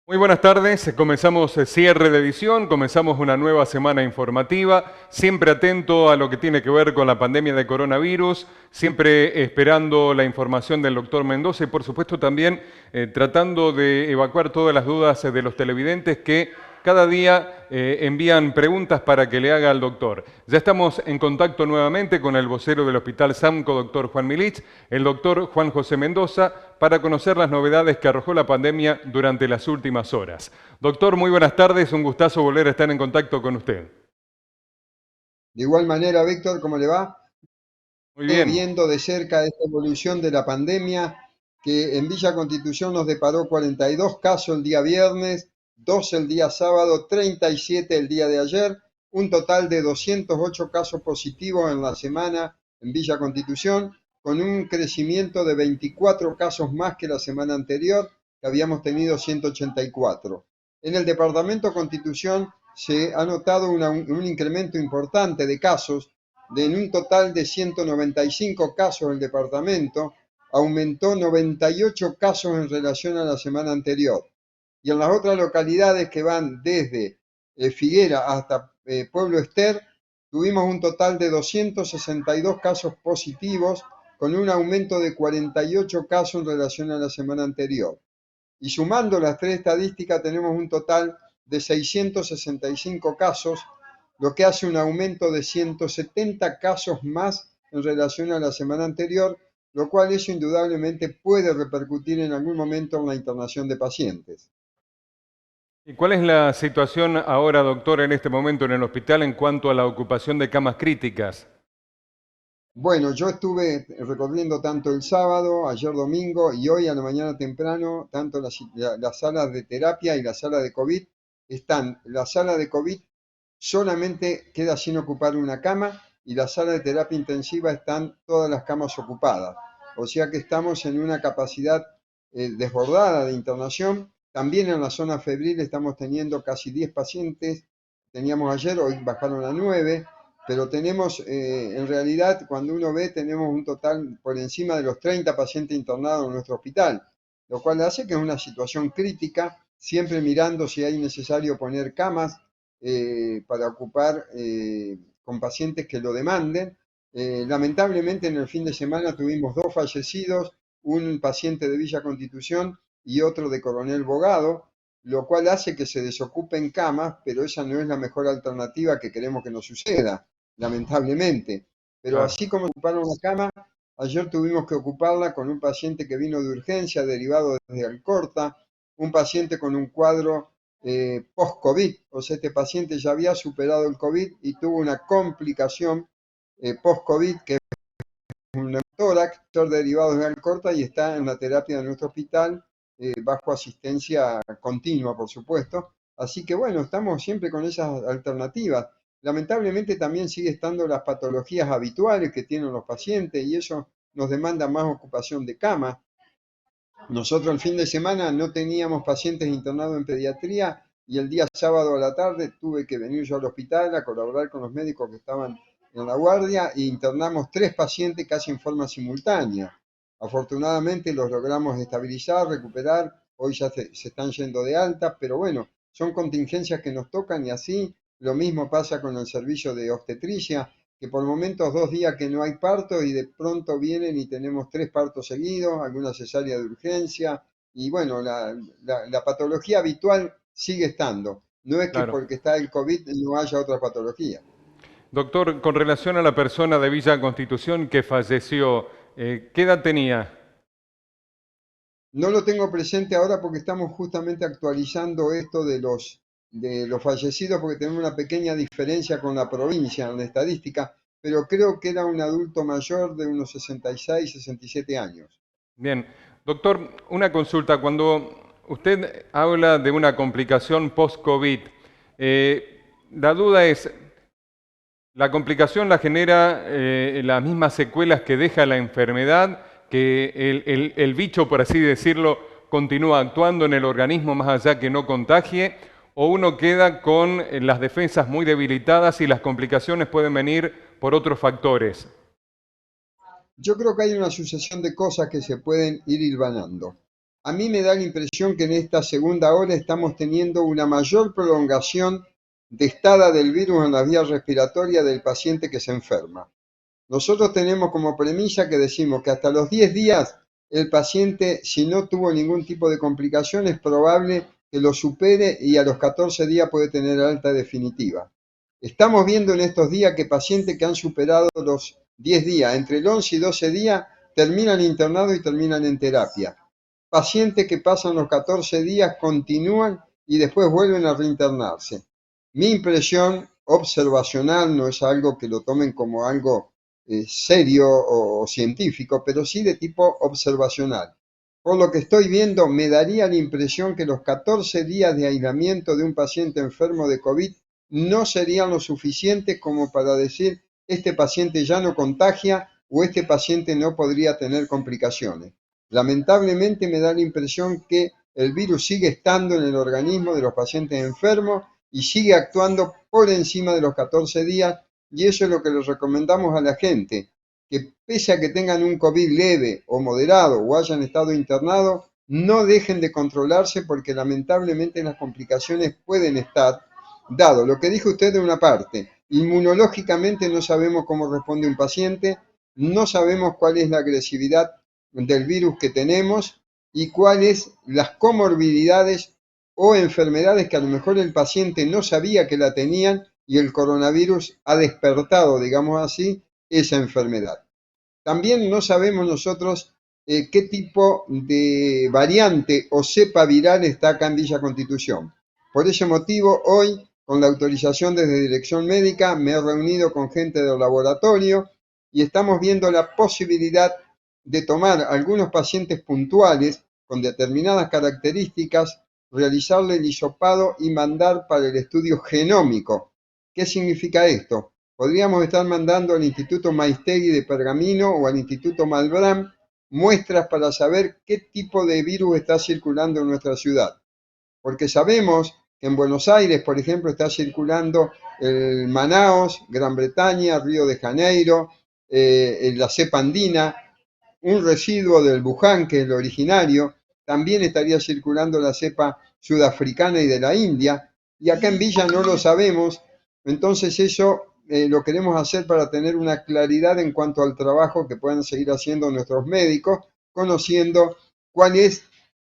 Muy buenas tardes, comenzamos el cierre de edición, comenzamos una nueva semana informativa, siempre atento a lo que tiene que ver con la pandemia de coronavirus, siempre esperando la información del doctor Mendoza y por supuesto también tratando de evacuar todas las dudas de los televidentes que cada día envían preguntas para que le haga al doctor. Ya estamos en contacto nuevamente con el vocero del Hospital Samco, doctor Juan Milich, el doctor Juan José Mendoza, para conocer las novedades que arrojó la pandemia durante las últimas horas. Doctor, muy buenas tardes, un gustazo volver a estar en contacto con usted. De igual manera, Víctor, ¿cómo le va? Muy bien. Viendo de cerca esta evolución de la pandemia, que en Villa Constitución nos deparó 42 casos el día viernes, 12 el día sábado, 37 el día de ayer, un total de 208 casos positivos en la semana en Villa Constitución, con un crecimiento de 24 casos más que la semana anterior, que habíamos tenido 184. En el departamento Constitución se ha notado un incremento importante de casos, en un total de 195 casos el departamento, aumentó 98 casos en relación a la semana anterior. Y en las otras localidades que van desde Figuera hasta Pueblo Ester, tuvimos un total de 262 casos positivos, con un aumento de 48 casos en relación a la semana anterior. Y sumando las tres estadísticas tenemos un total de 665 casos, lo que hace un aumento de 170 casos más en relación a la semana anterior, lo cual eso indudablemente puede repercutir en algún momento en la internación de pacientes. ¿Y cuál es la situación ahora, doctor, en este momento en el hospital en cuanto a la ocupación de camas críticas? Bueno, yo estuve recorriendo tanto el sábado, ayer domingo y hoy a la mañana temprano, tanto las salas de terapia y la sala de COVID. La sala de COVID solamente queda sin ocupar una cama y la sala de terapia intensiva están todas las camas ocupadas. O sea que estamos en una capacidad desbordada de internación. También en la zona febril estamos teniendo casi 10 pacientes. Teníamos ayer, hoy bajaron a 9, pero tenemos, en realidad, cuando uno ve, tenemos un total por encima de los 30 pacientes internados en nuestro hospital, lo cual hace que es una situación crítica, siempre mirando si hay necesario poner camas para ocupar con pacientes que lo demanden. Lamentablemente en el fin de semana tuvimos dos fallecidos, un paciente de Villa Constitución y otro de Coronel Bogado, lo cual hace que se desocupen camas, pero esa no es la mejor alternativa que queremos que nos suceda, lamentablemente. Pero Claro. así como ocuparon la cama, ayer tuvimos que ocuparla con un paciente que vino de urgencia derivado desde Alcorta, un paciente con un cuadro post-COVID, o sea, este paciente ya había superado el COVID y tuvo una complicación post-COVID, que es un neumotórax, derivado de Alcorta y está en la terapia de nuestro hospital, bajo asistencia continua, por supuesto. Así que bueno, estamos siempre con esas alternativas. Lamentablemente también sigue estando las patologías habituales que tienen los pacientes y eso nos demanda más ocupación de cama. Nosotros el fin de semana no teníamos pacientes internados en pediatría y el día sábado a la tarde tuve que venir yo al hospital a colaborar con los médicos que estaban en la guardia e internamos 3 pacientes casi en forma simultánea. Afortunadamente los logramos estabilizar, recuperar, hoy ya se están yendo de alta, pero bueno, son contingencias que nos tocan y así lo mismo pasa con el servicio de obstetricia, que por momentos 2 días que no hay parto y de pronto vienen y tenemos 3 partos seguidos, alguna cesárea de urgencia, y bueno, la patología habitual sigue estando. No es que Claro. porque está el COVID no haya otra patología. Doctor, con relación a la persona de Villa Constitución que falleció, ¿qué edad tenía? No lo tengo presente ahora porque estamos justamente actualizando esto de los fallecidos porque tenemos una pequeña diferencia con la provincia en la estadística, pero creo que era un adulto mayor de unos 66, 67 años. Bien. Doctor, una consulta. Cuando usted habla de una complicación post-COVID, la duda es, ¿la complicación la genera las mismas secuelas que deja la enfermedad, que el bicho, por así decirlo, continúa actuando en el organismo más allá que no contagie? ¿O uno queda con las defensas muy debilitadas y las complicaciones pueden venir por otros factores? Yo creo que hay una sucesión de cosas que se pueden ir hilvanando. a mí me da la impresión que en esta segunda ola estamos teniendo una mayor prolongación de estada del virus en las vías respiratorias del paciente que se enferma. Nosotros tenemos como premisa que decimos que hasta los 10 días el paciente, si no tuvo ningún tipo de complicación, es probable que lo supere y a los 14 días puede tener alta definitiva. Estamos viendo en estos días que pacientes que han superado los 10 días, entre el 11 y 12 días, terminan internados y terminan en terapia. Pacientes que pasan los 14 días continúan y después vuelven a reinternarse. Mi impresión observacional, no es algo que lo tomen como algo serio o científico, pero sí de tipo observacional. Por lo que estoy viendo, me daría la impresión que los 14 días de aislamiento de un paciente enfermo de COVID no serían lo suficientes como para decir este paciente ya no contagia o este paciente no podría tener complicaciones. Lamentablemente me da la impresión que el virus sigue estando en el organismo de los pacientes enfermos y sigue actuando por encima de los 14 días, y eso es lo que les recomendamos a la gente, que pese a que tengan un COVID leve o moderado o hayan estado internados, no dejen de controlarse porque lamentablemente las complicaciones pueden estar, dado lo que dijo usted de una parte, inmunológicamente no sabemos cómo responde un paciente, no sabemos cuál es la agresividad del virus que tenemos y cuáles las comorbilidades o enfermedades que a lo mejor el paciente no sabía que la tenían y el coronavirus ha despertado, digamos así, esa enfermedad. También no sabemos nosotros qué tipo de variante o cepa viral está acá en Villa Constitución. Por ese motivo, hoy, con la autorización desde Dirección Médica, me he reunido con gente del laboratorio y estamos viendo la posibilidad de tomar algunos pacientes puntuales con determinadas características, realizarle el hisopado y mandar para el estudio genómico. ¿Qué significa esto? Podríamos estar mandando al Instituto Maistegui de Pergamino o al Instituto Malbrán muestras para saber qué tipo de virus está circulando en nuestra ciudad. Porque sabemos que en Buenos Aires, por ejemplo, está circulando el Manaos, Gran Bretaña, Río de Janeiro, la cepa andina, un residuo del Wuhan, que es el originario, también estaría circulando la cepa sudafricana y de la India, y acá en Villa no lo sabemos, entonces eso lo queremos hacer para tener una claridad en cuanto al trabajo que puedan seguir haciendo nuestros médicos, conociendo cuál es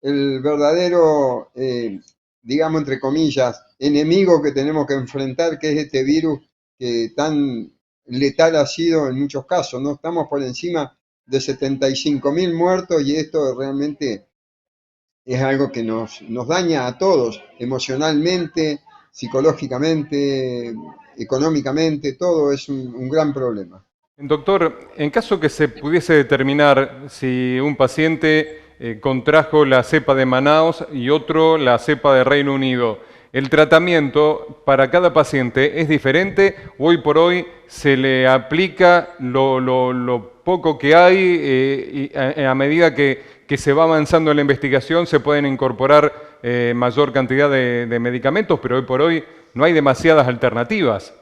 el verdadero, digamos entre comillas, enemigo que tenemos que enfrentar, que es este virus que tan letal ha sido en muchos casos, ¿no? Estamos por encima de 75.000 muertos y esto realmente es algo que nos daña a todos, emocionalmente, psicológicamente, económicamente, todo es un gran problema. Doctor, en caso que se pudiese determinar si un paciente contrajo la cepa de Manaos y otro la cepa de Reino Unido, ¿el tratamiento para cada paciente es diferente o hoy por hoy se le aplica lo poco que hay y a medida que se va avanzando en la investigación se pueden incorporar mayor cantidad de medicamentos, pero hoy por hoy no hay demasiadas alternativas?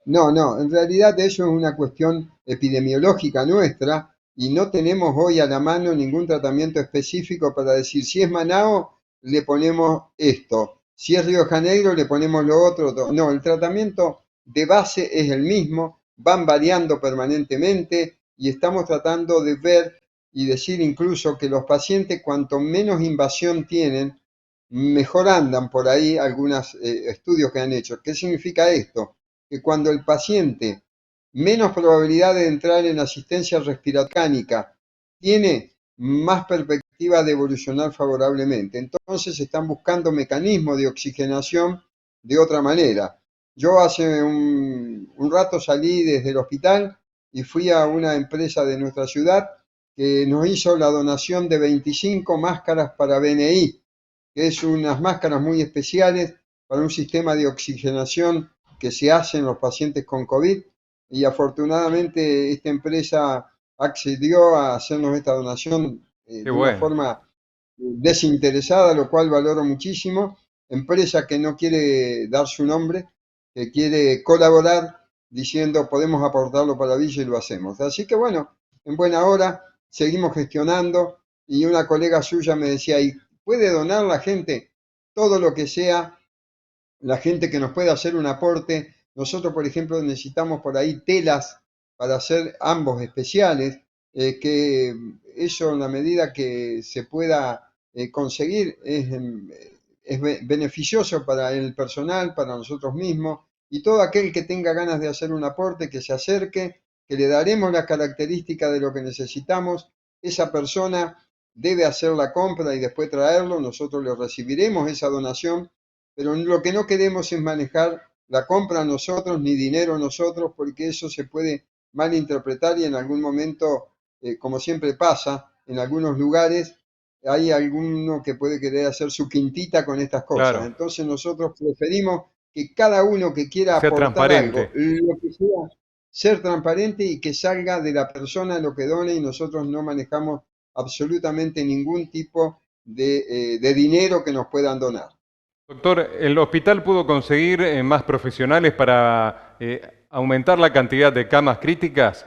No, no, en realidad eso es una cuestión epidemiológica nuestra y no tenemos hoy a la mano ningún tratamiento específico para decir si es Manao le ponemos esto, si es Río de Janeiro le ponemos lo otro. No, el tratamiento de base es el mismo, van variando permanentemente y estamos tratando de ver y decir incluso que los pacientes cuanto menos invasión tienen, mejor andan por ahí algunos estudios que han hecho. ¿Qué significa esto? Que cuando el paciente menos probabilidad de entrar en asistencia respiratoria tiene más perspectiva de evolucionar favorablemente. Entonces están buscando mecanismos de oxigenación de otra manera. Yo hace un rato salí desde el hospital y fui a una empresa de nuestra ciudad que nos hizo la donación de 25 máscaras para BNI, que es unas máscaras muy especiales para un sistema de oxigenación que se hace en los pacientes con COVID y afortunadamente esta empresa accedió a hacernos esta donación Qué de una bueno. forma desinteresada, lo cual valoro muchísimo. Empresa que no quiere dar su nombre, que quiere colaborar diciendo podemos aportarlo para Villa y lo hacemos. Así que bueno, en buena hora seguimos gestionando y una colega suya me decía, ¿y puede donar la gente todo lo que sea? La gente que nos pueda hacer un aporte. Nosotros, por ejemplo, necesitamos por ahí telas para hacer ambos especiales, que eso en la medida que se pueda conseguir es beneficioso para el personal, para nosotros mismos, y todo aquel que tenga ganas de hacer un aporte, que se acerque, que le daremos la característica de lo que necesitamos, esa persona debe hacer la compra y después traerlo, nosotros le recibiremos esa donación, pero lo que no queremos es manejar la compra nosotros ni dinero nosotros, porque eso se puede malinterpretar y en algún momento, como siempre pasa, en algunos lugares hay alguno que puede querer hacer su quintita con estas cosas. Claro, Entonces nosotros preferimos que cada uno que quiera que sea aportar algo, transparente. lo que sea, ser transparente y que salga de la persona lo que done, y nosotros no manejamos absolutamente ningún tipo de dinero que nos puedan donar. Doctor, ¿el hospital pudo conseguir más profesionales para aumentar la cantidad de camas críticas?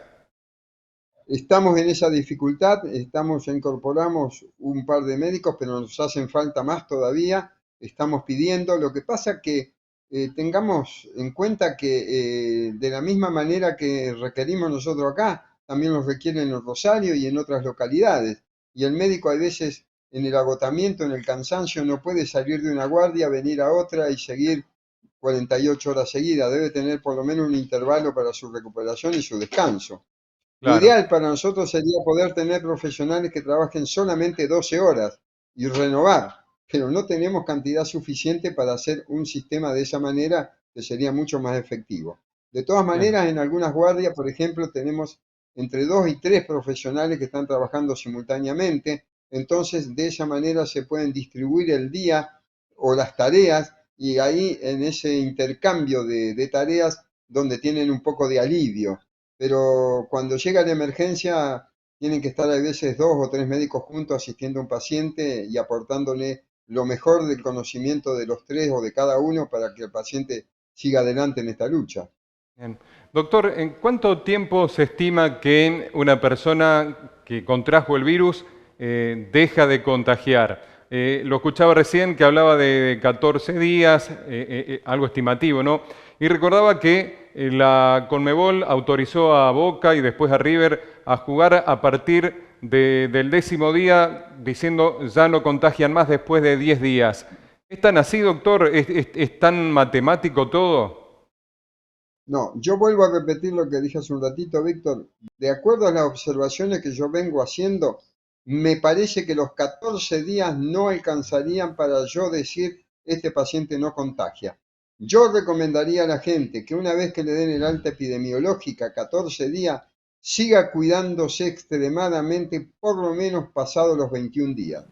Estamos en esa dificultad, ya incorporamos un par de médicos, pero nos hacen falta más todavía. Estamos pidiendo. Lo que pasa que tengamos en cuenta que de la misma manera que requerimos nosotros acá, también los requieren en Rosario y en otras localidades. Y el médico a veces en el agotamiento, en el cansancio, no puede salir de una guardia, venir a otra y seguir 48 horas seguidas. Debe tener por lo menos un intervalo para su recuperación y su descanso. Lo Claro. ideal para nosotros sería poder tener profesionales que trabajen solamente 12 horas y renovar, pero no tenemos cantidad suficiente para hacer un sistema de esa manera que sería mucho más efectivo. De todas Bien. maneras, en algunas guardias, por ejemplo, tenemos entre 2 y 3 profesionales que están trabajando simultáneamente, entonces de esa manera se pueden distribuir el día o las tareas, y ahí en ese intercambio de tareas donde tienen un poco de alivio, pero cuando llega la emergencia tienen que estar a veces 2 o 3 médicos juntos asistiendo a un paciente y aportándole lo mejor del conocimiento de los tres o de cada uno para que el paciente siga adelante en esta lucha. Bien. Doctor, ¿en cuánto tiempo se estima que una persona que contrajo el virus deja de contagiar? Lo escuchaba recién que hablaba de 14 días, algo estimativo, ¿no? Y recordaba que la Conmebol autorizó a Boca y después a River a jugar a partir del 10.º día, diciendo ya no contagian más después de 10 días. ¿Es tan así, doctor? ¿Es tan matemático todo? No, yo vuelvo a repetir lo que dije hace un ratito, Víctor. De acuerdo a las observaciones que yo vengo haciendo, me parece que los 14 días no alcanzarían para yo decir este paciente no contagia. Yo recomendaría a la gente que una vez que le den el alta epidemiológica, 14 días, siga cuidándose extremadamente por lo menos pasados los 21 días.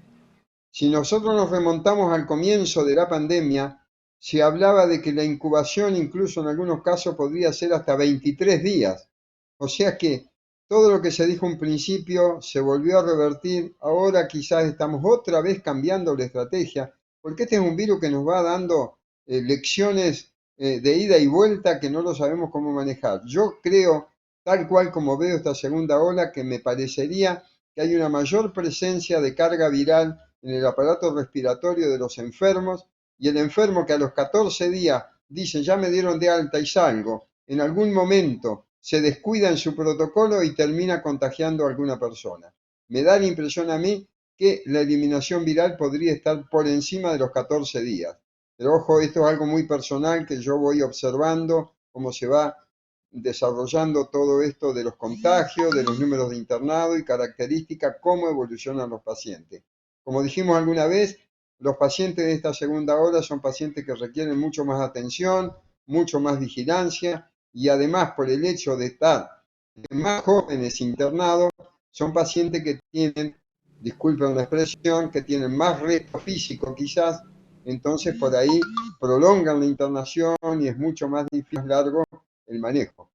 Si nosotros nos remontamos al comienzo de la pandemia, se hablaba de que la incubación incluso en algunos casos podría ser hasta 23 días. O sea que todo lo que se dijo en principio se volvió a revertir. Ahora quizás estamos otra vez cambiando la estrategia, porque este es un virus que nos va dando lecciones de ida y vuelta que no lo sabemos cómo manejar. Yo creo, tal cual como veo esta segunda ola, que me parecería que hay una mayor presencia de carga viral en el aparato respiratorio de los enfermos, y el enfermo que a los 14 días dice ya me dieron de alta y salgo, en algún momento se descuida en su protocolo y termina contagiando a alguna persona. Me da la impresión a mí que la eliminación viral podría estar por encima de los 14 días. Pero ojo, esto es algo muy personal que yo voy observando, cómo se va desarrollando todo esto de los contagios, de los números de internado y características, cómo evolucionan los pacientes. Como dijimos alguna vez, los pacientes de esta segunda ola son pacientes que requieren mucho más atención, mucho más vigilancia, y además por el hecho de estar más jóvenes internados, son pacientes que tienen, disculpen la expresión, que tienen más reto físico quizás, entonces por ahí prolongan la internación y es mucho más difícil, más largo el manejo.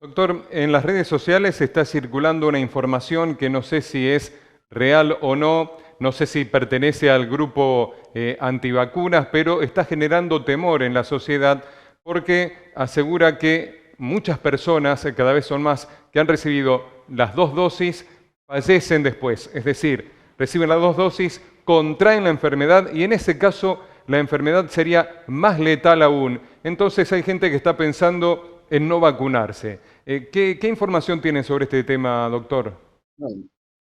Doctor, en las redes sociales está circulando una información que no sé si es real o no, no sé si pertenece al grupo antivacunas, pero está generando temor en la sociedad porque asegura que muchas personas, cada vez son más, que han recibido las 2 dosis, fallecen después. Es decir, reciben las dos dosis, contraen la enfermedad y en ese caso la enfermedad sería más letal aún. Entonces hay gente que está pensando en no vacunarse. ¿Qué información tienen sobre este tema, doctor? Bueno,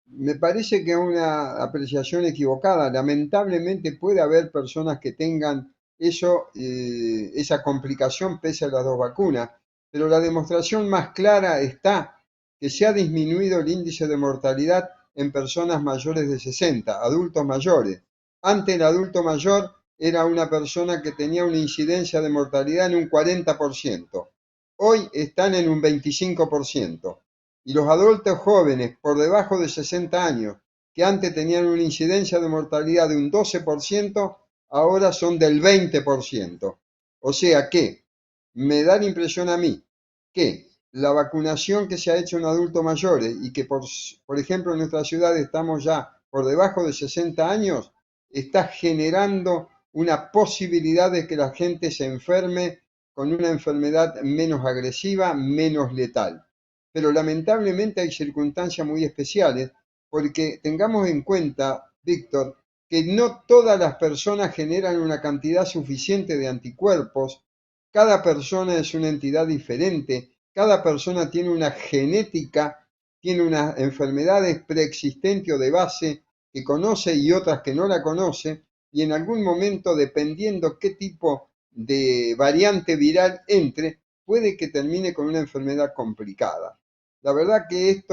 me parece que es una apreciación equivocada. Lamentablemente puede haber personas que tengan eso, esa complicación pese a las dos vacunas, pero la demostración más clara está que se ha disminuido el índice de mortalidad en personas mayores de 60, adultos mayores. Antes el adulto mayor era una persona que tenía una incidencia de mortalidad en un 40%. Hoy están en un 25%. Y los adultos jóvenes por debajo de 60 años, que antes tenían una incidencia de mortalidad de un 12%, ahora son del 20%. O sea que me da la impresión a mí que la vacunación que se ha hecho en adultos mayores y que, por ejemplo, en nuestra ciudad estamos ya por debajo de 60 años, está generando una posibilidad de que la gente se enferme con una enfermedad menos agresiva, menos letal. Pero lamentablemente hay circunstancias muy especiales porque tengamos en cuenta, Víctor, que no todas las personas generan una cantidad suficiente de anticuerpos. Cada persona es una entidad diferente, cada persona tiene una genética, tiene unas enfermedades preexistentes o de base que conoce y otras que no la conoce, y en algún momento, dependiendo qué tipo de variante viral entre, puede que termine con una enfermedad complicada. La verdad que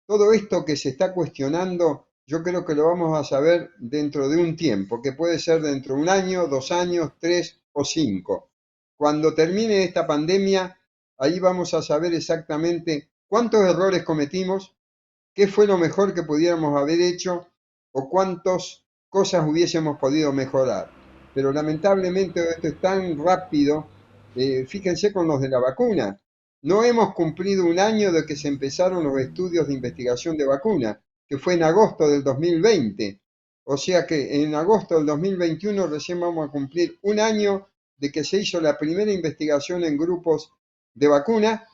todo esto que se está cuestionando, yo creo que lo vamos a saber dentro de un tiempo, que puede ser dentro de un año, 2 años, 3 o 5. Cuando termine esta pandemia, ahí vamos a saber exactamente cuántos errores cometimos, qué fue lo mejor que pudiéramos haber hecho o cuántas cosas hubiésemos podido mejorar. Pero lamentablemente esto es tan rápido, fíjense con los de la vacuna. No hemos cumplido un año de que se empezaron los estudios de investigación de vacuna, que fue en agosto del 2020. O sea que en agosto del 2021 recién vamos a cumplir un año de que se hizo la primera investigación en grupos de vacuna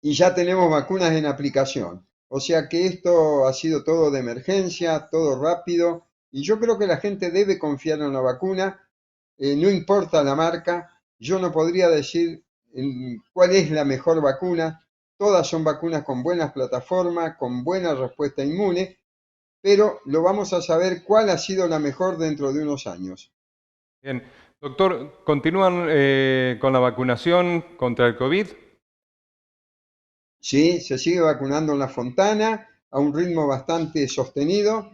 y ya tenemos vacunas en aplicación. O sea que esto ha sido todo de emergencia, todo rápido, y yo creo que la gente debe confiar en la vacuna, no importa la marca, yo no podría decir cuál es la mejor vacuna, todas son vacunas con buenas plataformas, con buena respuesta inmune, pero lo vamos a saber cuál ha sido la mejor dentro de unos años. Bien, doctor, ¿continúan con la vacunación contra el COVID? Sí, se sigue vacunando en La Fontana a un ritmo bastante sostenido.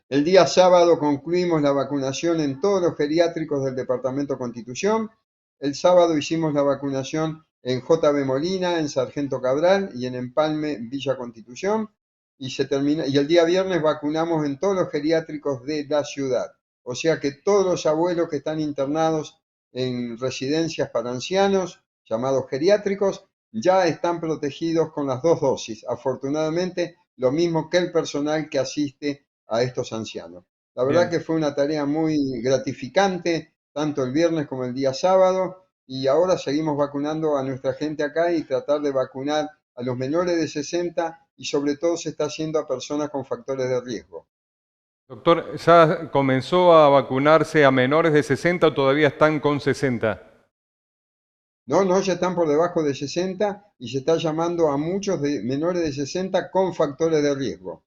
El día sábado concluimos la vacunación en todos los geriátricos del Departamento Constitución. El sábado hicimos la vacunación en JB Molina, en Sargento Cabral y en Empalme, Villa Constitución. Y el día viernes vacunamos en todos los geriátricos de la ciudad. O sea que todos los abuelos que están internados en residencias para ancianos, llamados geriátricos, ya están protegidos con las 2 dosis. Afortunadamente, lo mismo que el personal que asiste a estos ancianos. La verdad Bien. que fue una tarea muy gratificante, tanto el viernes como el día sábado, y ahora seguimos vacunando a nuestra gente acá y tratar de vacunar a los menores de 60 y sobre todo se está haciendo a personas con factores de riesgo. Doctor, ¿ya comenzó a vacunarse a menores de 60 o todavía están con 60? No, no, ya están por debajo de 60 y se está llamando a muchos de menores de 60 con factores de riesgo.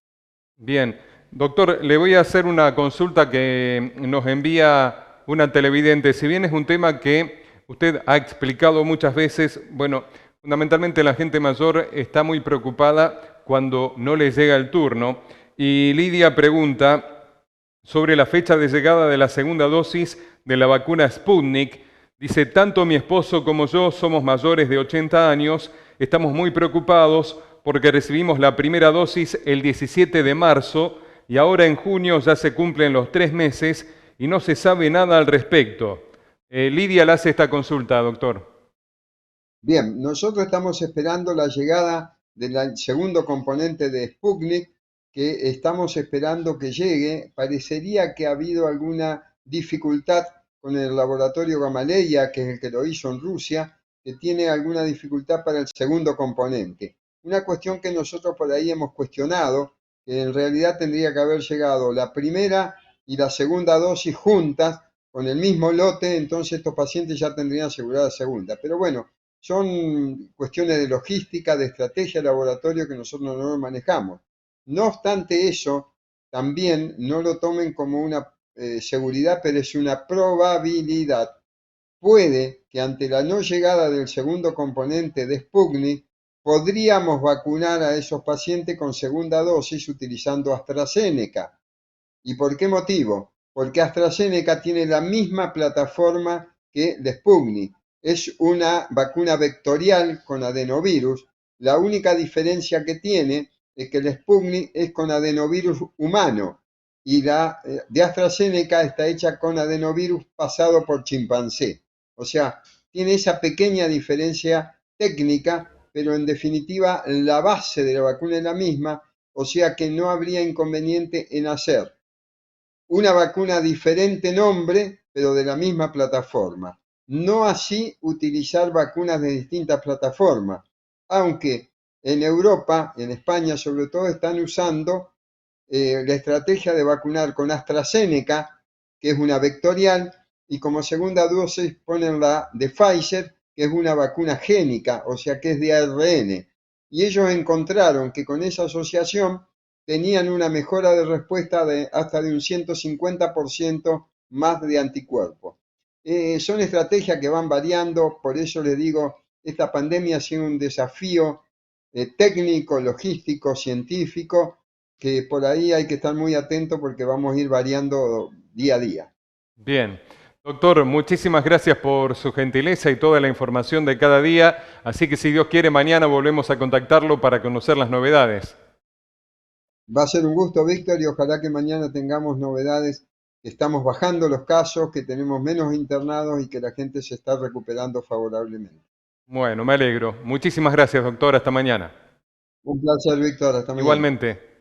Bien, doctor, le voy a hacer una consulta que nos envía una televidente. Si bien es un tema que usted ha explicado muchas veces, bueno, fundamentalmente la gente mayor está muy preocupada cuando no le llega el turno. Y Lidia pregunta sobre la fecha de llegada de la segunda dosis de la vacuna Sputnik. Dice, tanto mi esposo como yo somos mayores de 80 años, estamos muy preocupados porque recibimos la primera dosis el 17 de marzo y ahora en junio ya se cumplen los 3 meses y no se sabe nada al respecto. Lidia le hace esta consulta, doctor. Bien, nosotros estamos esperando la llegada del segundo componente de Sputnik, que estamos esperando que llegue. Parecería que ha habido alguna dificultad con el laboratorio Gamaleya, que es el que lo hizo en Rusia, que tiene alguna dificultad para el segundo componente. Una cuestión que nosotros por ahí hemos cuestionado que en realidad tendría que haber llegado la primera y la segunda dosis juntas con el mismo lote, entonces estos pacientes ya tendrían asegurada la segunda. Pero bueno, son cuestiones de logística, de estrategia de laboratorio que nosotros no manejamos. No obstante eso, también no lo tomen como una seguridad, pero es una probabilidad. Puede que ante la no llegada del segundo componente de Sputnik, podríamos vacunar a esos pacientes con segunda dosis utilizando AstraZeneca. ¿Y por qué motivo? Porque AstraZeneca tiene la misma plataforma que el Sputnik. Es una vacuna vectorial con adenovirus. La única diferencia que tiene es que el Sputnik es con adenovirus humano y la de AstraZeneca está hecha con adenovirus pasado por chimpancé. O sea, tiene esa pequeña diferencia técnica, pero en definitiva la base de la vacuna es la misma, o sea que no habría inconveniente en hacer una vacuna diferente nombre, pero de la misma plataforma. No así utilizar vacunas de distintas plataformas, aunque en Europa, en España sobre todo, están usando la estrategia de vacunar con AstraZeneca, que es una vectorial, y como segunda dosis ponen la de Pfizer, que es una vacuna génica, o sea que es de ARN. Y ellos encontraron que con esa asociación tenían una mejora de respuesta de hasta de un 150% más de anticuerpos. Son estrategias que van variando, por eso les digo, esta pandemia ha sido un desafío técnico, logístico, científico, que por ahí hay que estar muy atento porque vamos a ir variando día a día. Bien. Doctor, muchísimas gracias por su gentileza y toda la información de cada día. Así que si Dios quiere, mañana volvemos a contactarlo para conocer las novedades. Va a ser un gusto, Víctor, y ojalá que mañana tengamos novedades, que estamos bajando los casos, que tenemos menos internados y que la gente se está recuperando favorablemente. Bueno, me alegro. Muchísimas gracias, doctor. Hasta mañana. Un placer, Víctor. Hasta mañana. Igualmente.